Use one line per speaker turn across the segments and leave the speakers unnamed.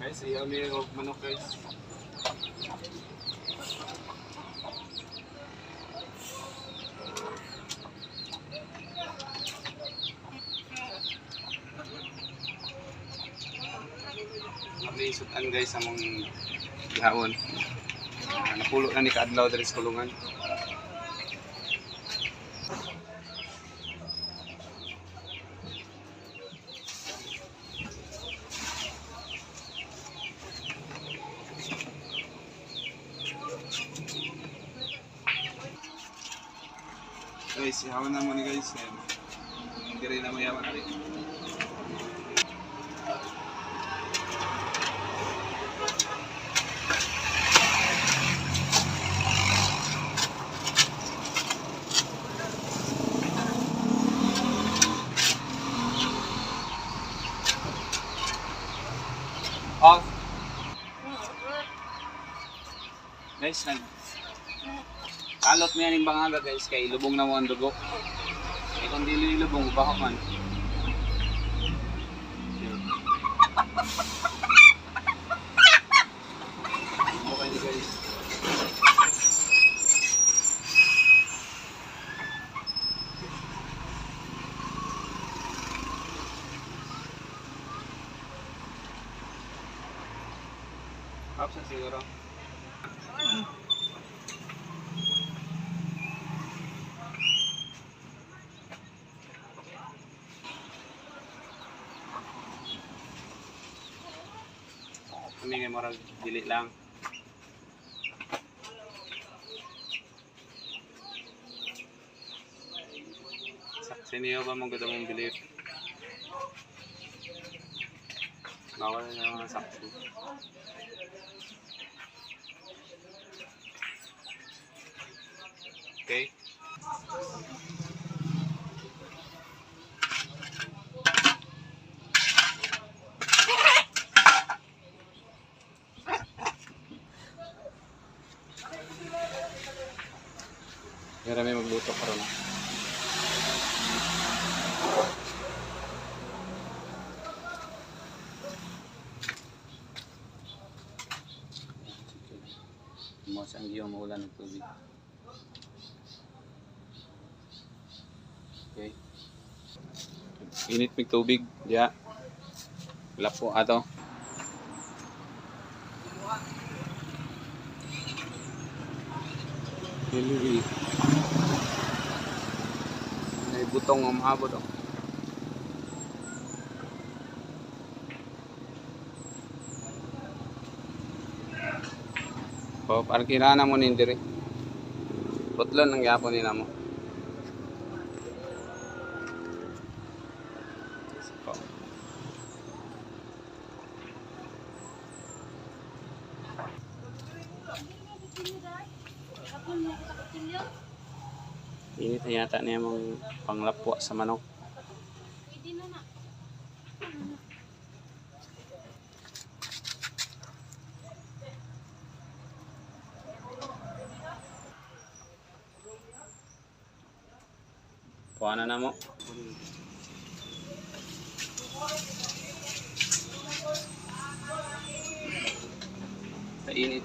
Guys, iyaw niyo yung manok guys. Kami isutan guys among gihawon. Napulo na ni kaadlaw diri sa kulungan. Guys, ihawon na mo ni guys. Hindi rin na mayaman rin. Off. Guys, kalot mo yan yung bangaga guys, kay lubong na mo ang dugo. Kaya kung di lubong, baka man. Okay na guys. Kapsa siguro. Kami ngay marag dili lang. Saksi niyo ba mong gudang mong bilit? Bawal na mga saksi. Okay. Kaya may magluto ka ron. Mas ang iyong maulan ng tubig. Okay. Init mig tubig. Ya. Wala po ato. Delivery. May butong ang mahabot oh. Oh, parang kinana mo nindiri. Putlon ang yapon nila mo. Init na yata niya mong panglapwa sa manok. Kuha na mo. Sa init.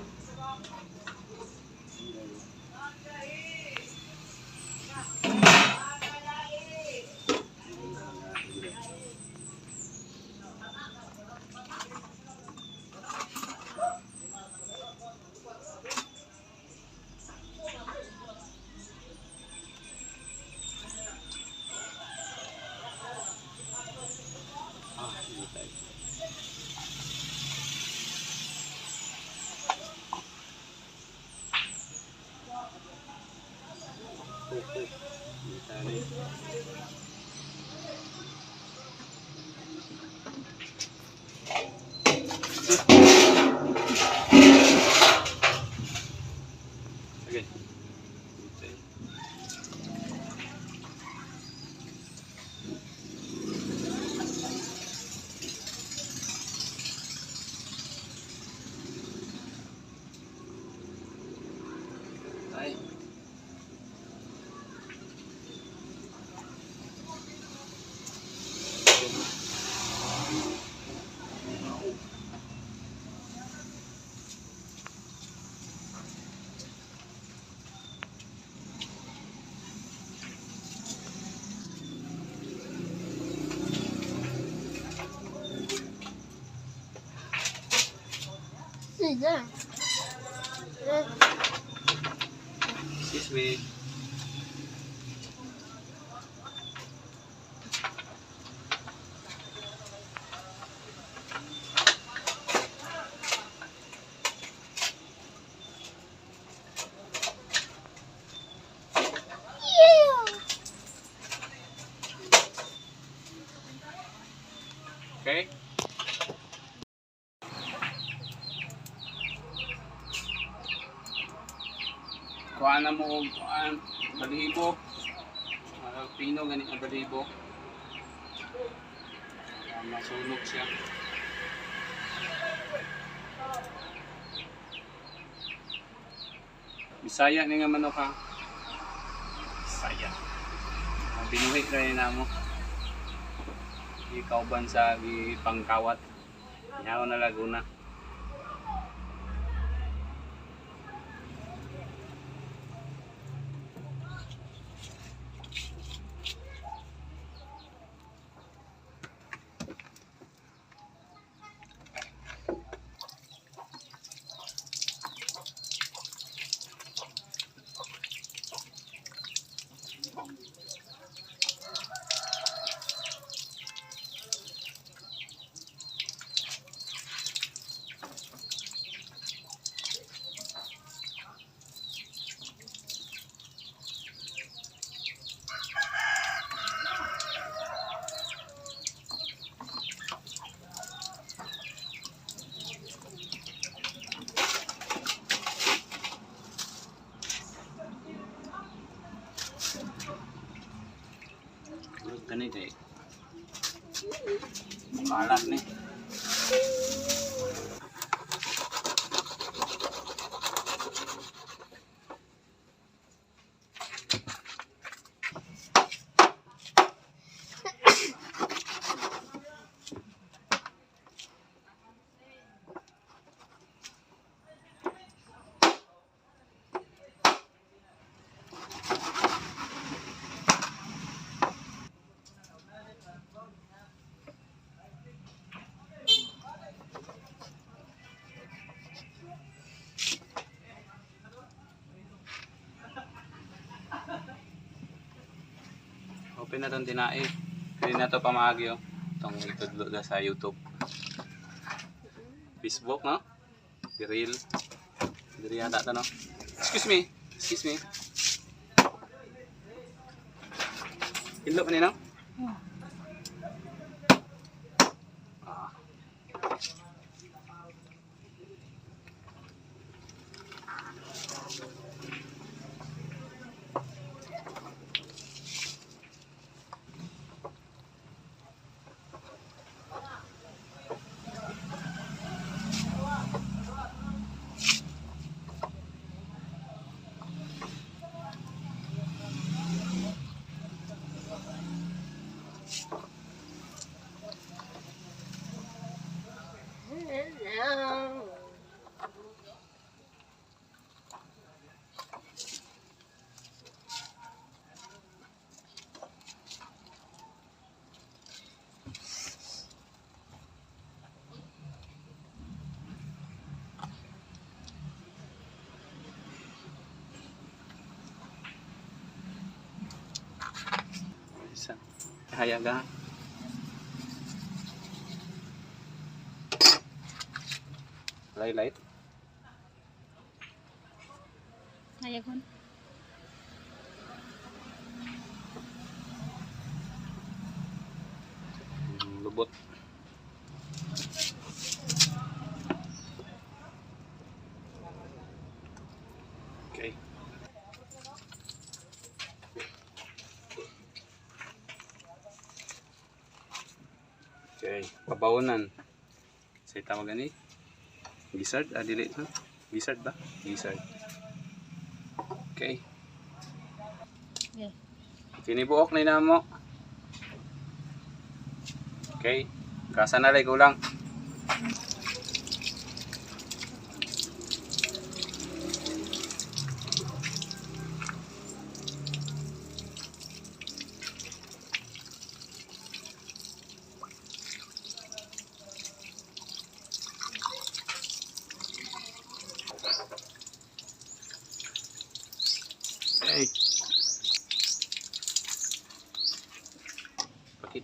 Okay. Ay. Excuse me. Okay? Kuha na mo og kuan, balibo. Pino ganit ang balibo. Masunog siya. Bisaya ni nga manok ha. Bisaya. Binuhi kaya na mo. Ikauban sa pangkawat. Yaw na Laguna. Ganit eh. Kalat ni. Open na itong tinae. Pwede na ito pamagi oh. Itong itudlo na sa YouTube. Facebook no? The real. Diri yata ito no? Excuse me. Excuse me. Hilo pa nino? Ah. Isa. Hayaga. Light.
Hayakon.
Lubot. Okay. Okay, pabawonan. Say tawag gani. Gizzard, dili na. Gizzard ba? Gizzard. Okay.
Yeah.
Kinibuok na inamo. Okay. Kasa na lay kulang.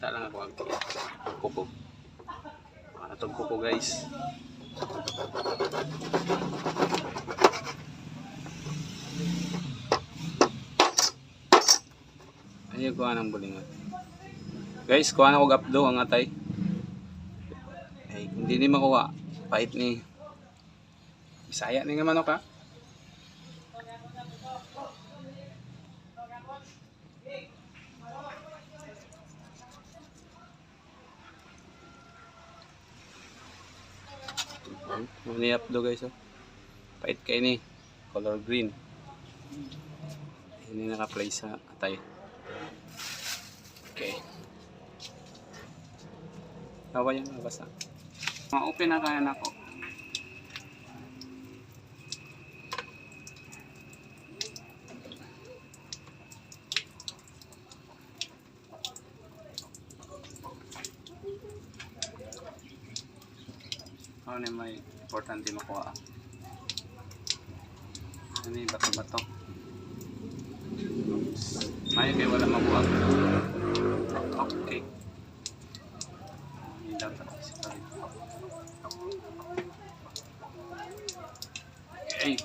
Mangita lang ako ang kuko. Atong kuko guys. Ayun kuha ng bulingon. Guys, kuha na ko gapdo ang atay. Ay, hindi ni makuha. Pahit ni. Bisaya ni nga manok ha. Muni updo guys oh. Pahit kay ni. Color green. Ini naka-play sa atay. Okay. Tawa yan basta. Ma-open na kaya na ako. Ano na may importante makuha. Ano yung bato-bato. May kayo wala mabuhat. Okay. Hindi dapat kasi pa rin. Okay.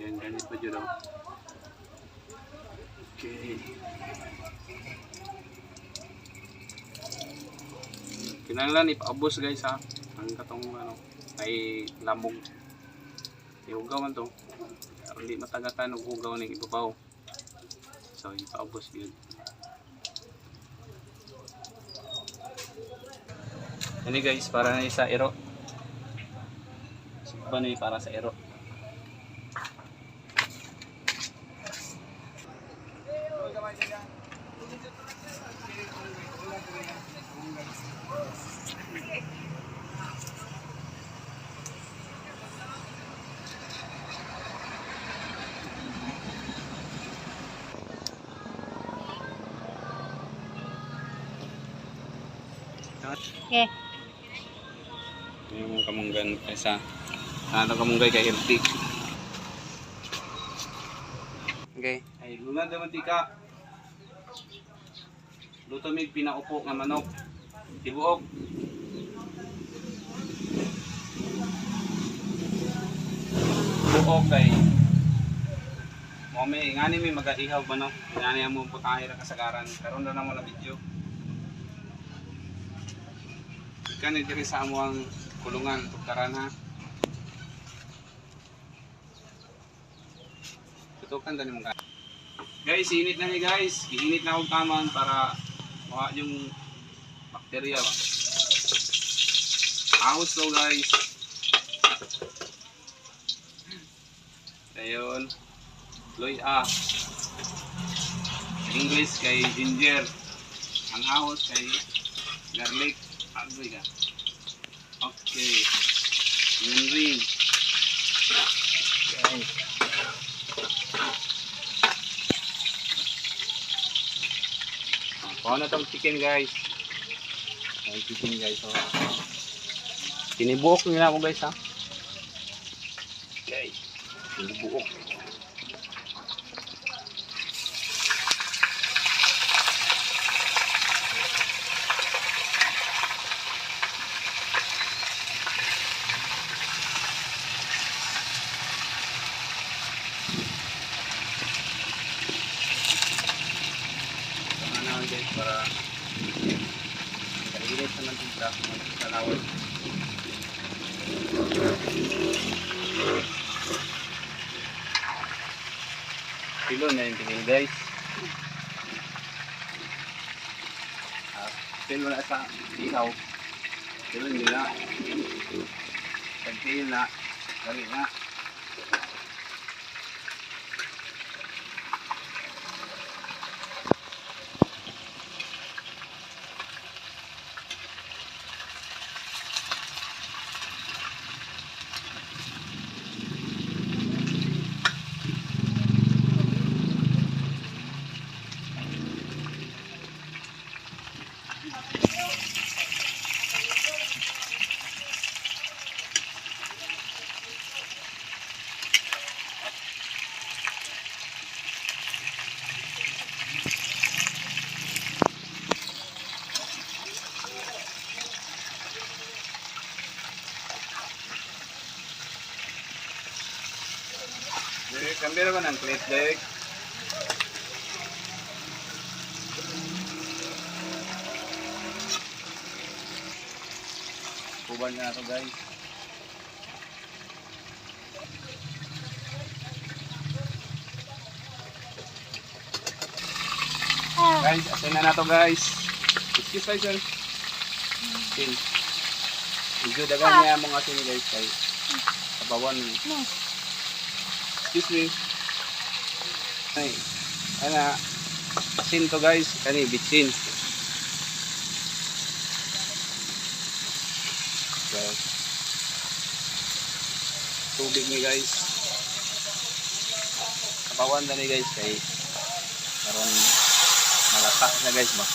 Yan, ganit pa dyan daw. Okay. Kinanglan ipaabos guys ha. Ang katong ano, ay lamog. Iugaw man to. Hindi matagakan og ugaw ning ibabaw. So ipaabos yun. Ini guys para na sa ero. Suba na para sa ero.
Okay.
Yung kamunggan isa. Ano kamunggay kay healthy. Okay. Ay lunan daw mantika. Luto mig pinaupo nga manok. Tibuok. Buok kay mo may ngani mi magaihaw ba no? Ngani mo putahe ra kasagaran. Karon na mo na video. Kani diri sa amuang kulungan tuktaran ha. Tutukan tani mo guys, init na ni guys. Iinit na akong kaman para maka yung bakterya ba. Ahos to guys. Ayun. Loy English kay ginger. Ang ahos kay garlic. Agoy ka. Okay. Yun rin. Okay. Kuha na itong chicken guys. Ang chicken guys. So, tinibuok nila ako guys ha. Okay. Tinibuok. Para kainit sa mantika sa laway. Kilo na yung tingin guys. Kilo na sa ihaw. Kilo nila. Pagkil na. Dali na. Kambira ko ng plate deck. Kuban na to guys. Guys, asin na to guys. Excuse me sir. Asin. Medyo dagan niya mong asin guys kay kabawan.
No.
Excuse me. Ay, ana asin to guys, kani bitsin. Guys. Tubig ni guys. Kabawan na ni guys kay karon malata na guys ba.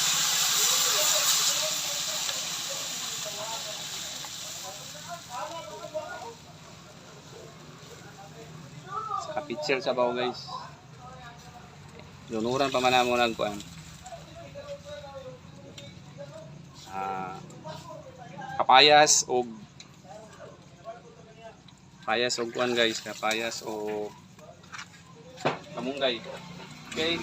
Sa picture sa bawo guys. Lunuran pa man mo nagkuan. Kapayas o kuan guys, kapayas o kamunggay. Okay.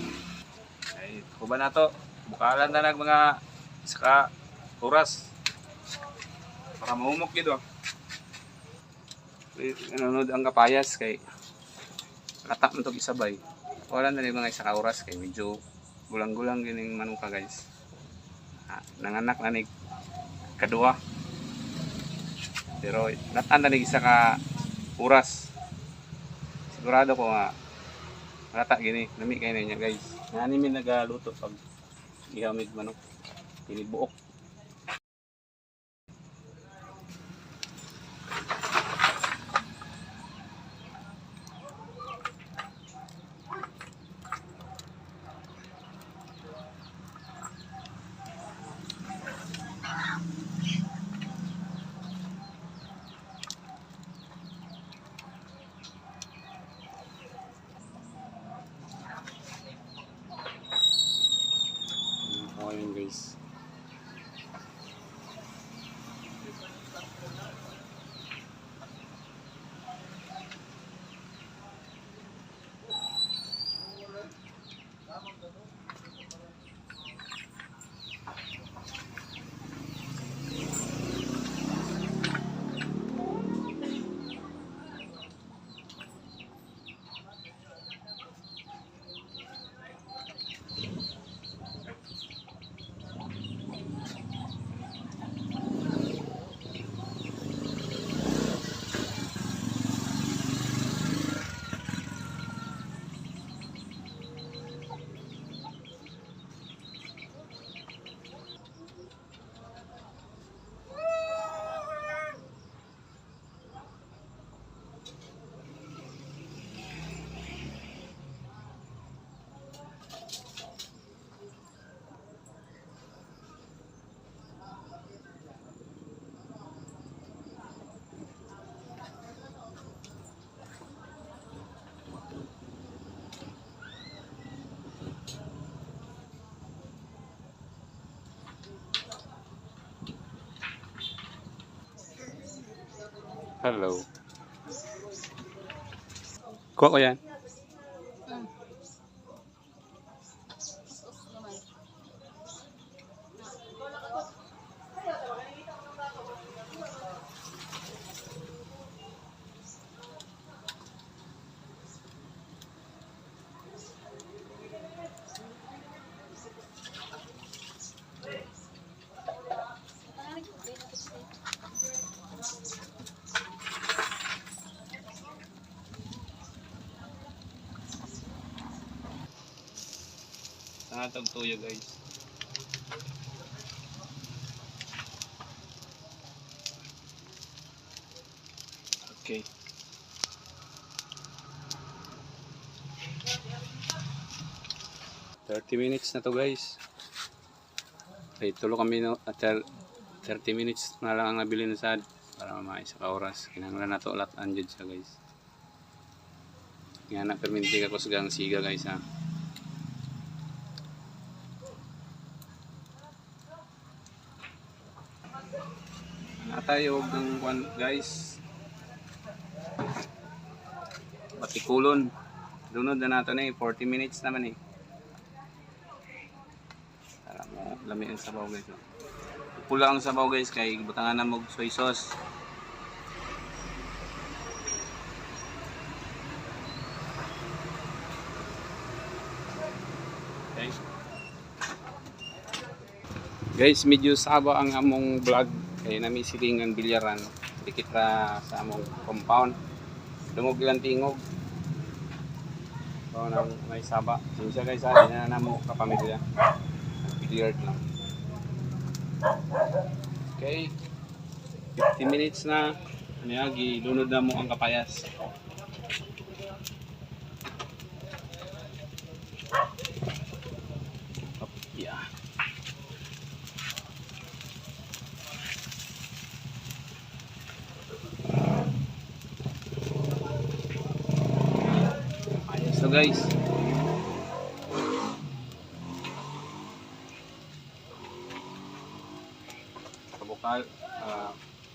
Ay, kuba na to. Bukalan na ng mga saka oras. Para mahumok gito. Nanonood ang kapayas kay katak na to isabay. Wala na rin mga saka oras kay medyo gulang-gulang gining manuka guys. Nanganak na ni kadua. Pero natan na ni isa ka oras. Sigurado ko nga malata gini, nami kayo na niya guys. Nani min nagaluto pag ihamig manok. Pinibuok. Ayun guys. Hello. Kuha ko yan. Natag tuyo guys. Okay. $30 na to guys. Okay, tulo kami no, at 30 minutes na lang ang nabili na sad para maisa ka oras. Kinahanglan na to ulat anjud siya guys. Nga na perminti ka ko sa siga guys ha. Tayo ng guys batikulon lunod na nato na 40 minutes naman Para mo lami ang sabaw guys. Pula ang sabaw guys kay butangan na mo soy sauce. Okay. Guys, medyo saba ang among vlog kay nami silingan bilyaran dikit ra sa among compound. Dumog ilang tingog. So, nang may saba. Sinsya guys, hindi na mo kapamilya. Billiard lang. Okay. 50 minutes na. Niyagi, lunod na mo ang kapayas. Yeah. So guys,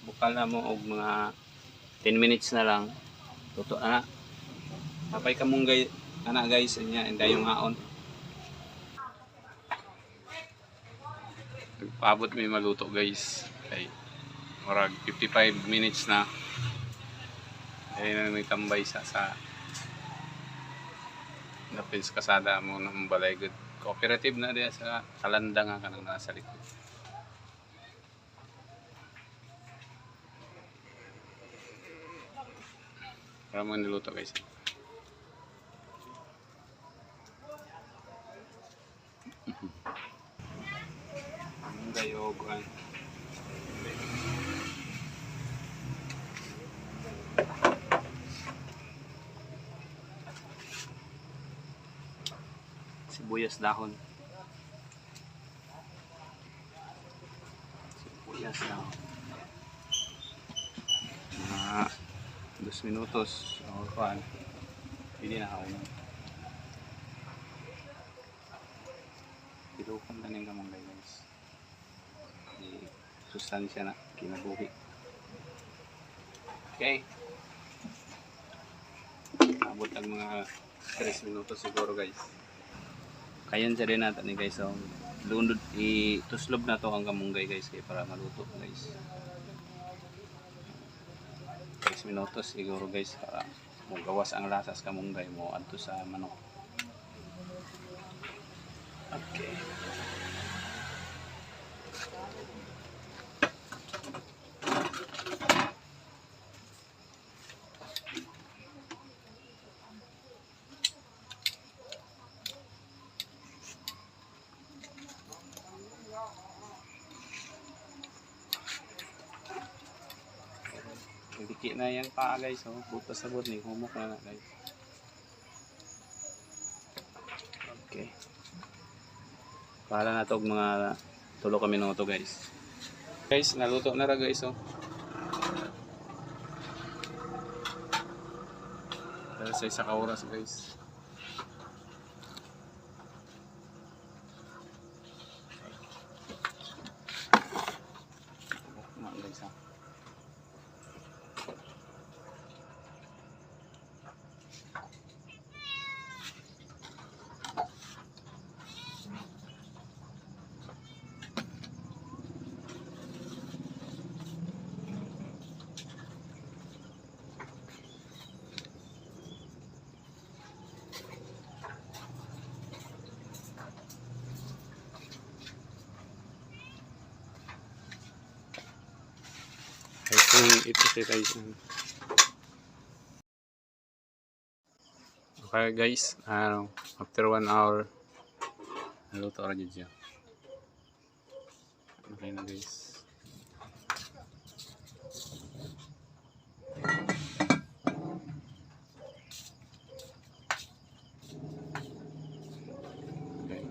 bukal na mo og mga 10 minutes na lang tuto na napay kamong guys niya inday yung haon paabot may maluto guys kay murag 55 minutes na ayun na may tambay sa napins kasada mo ng balay good cooperative na diya sa kalanda nga kanang nasa likod. Para mo niluto guys. Ang gayogan. Sibuyas dahon. Sibuyas dahon. 2 minutos o kuan. Hindi na ako. Pilukan na ng kamanggay guys. Sustansya na kinabuhi. Okay. Abot ang mga 3 minutos siguro guys. Kayan sa rin natin guys. So, lundod ituslob na to ang kamunggay guys kaya para maluto guys. 6 minutos siguro guys para magawas ang lasas kamunggay mo adto sa manok. Okay. Diki na yung paa guys, oh. Butas sabot ni humok na guys. Okay. Para na to mga 3 ka minuto guys. Guys, naluto na ra guys, oh. Dahil sa isa ka oras guys. Guys, ha. Ito siya guys. Okay guys, after 1 hour naluto ra jud siya. Okay na guys. Okay.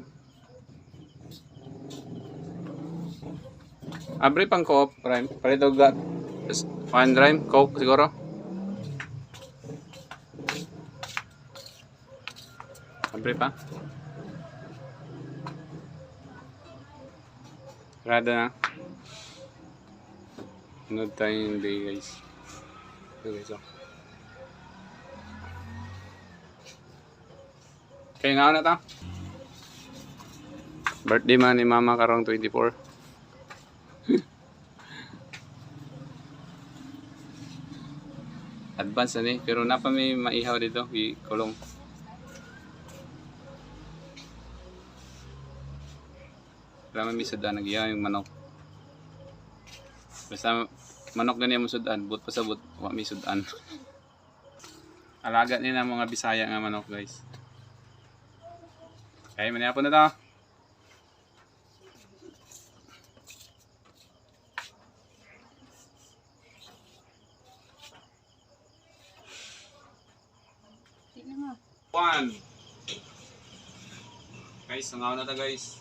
Abre pang coop, prime. Palito ga one dime, coke siguro. Abre pa. Rada na. Sunod tayong day guys. Ito guys, oh. Kaya nga na ta. Birthday man ni Mama karong 24. Advance na ni, pero napa may maihaw dito, ikulong. Wala may sudan, nagyaw yung manok. Basta manok ganyan mo sudan, but pa sa but, wala may sudan. Alaga nila mga Bisaya nga manok guys. Okay, maniyapon na to.
Tignan mo.
1. Guys, sangaw na ta guys.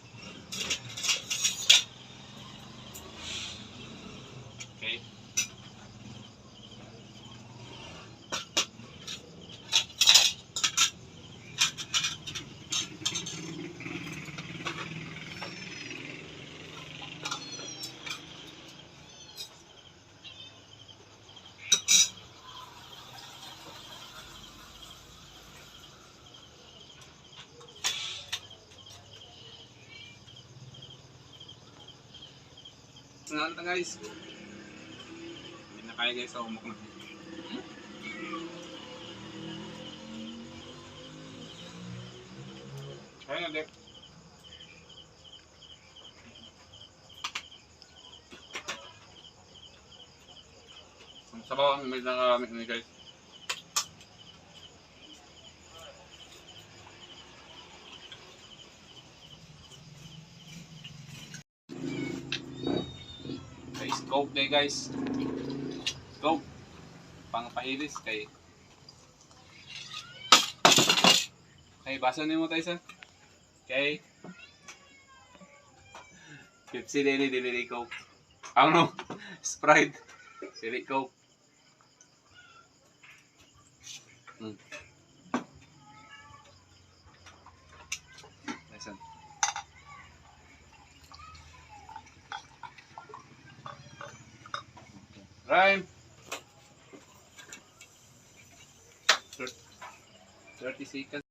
Okay. Sangaw na ta guys. Hindi na kaya guys, umok na. Kaya na dek. Ang sabaw ang may nakakamit na guys. Guys, scope day guys. Scope. Pangpahilis kay. Okay, basa niyo mo tayo sa. Okay. Pepsi Daily Dili Coke. Ano? Sprite. Dili Coke. Listen. Rhyme. 30 seconds.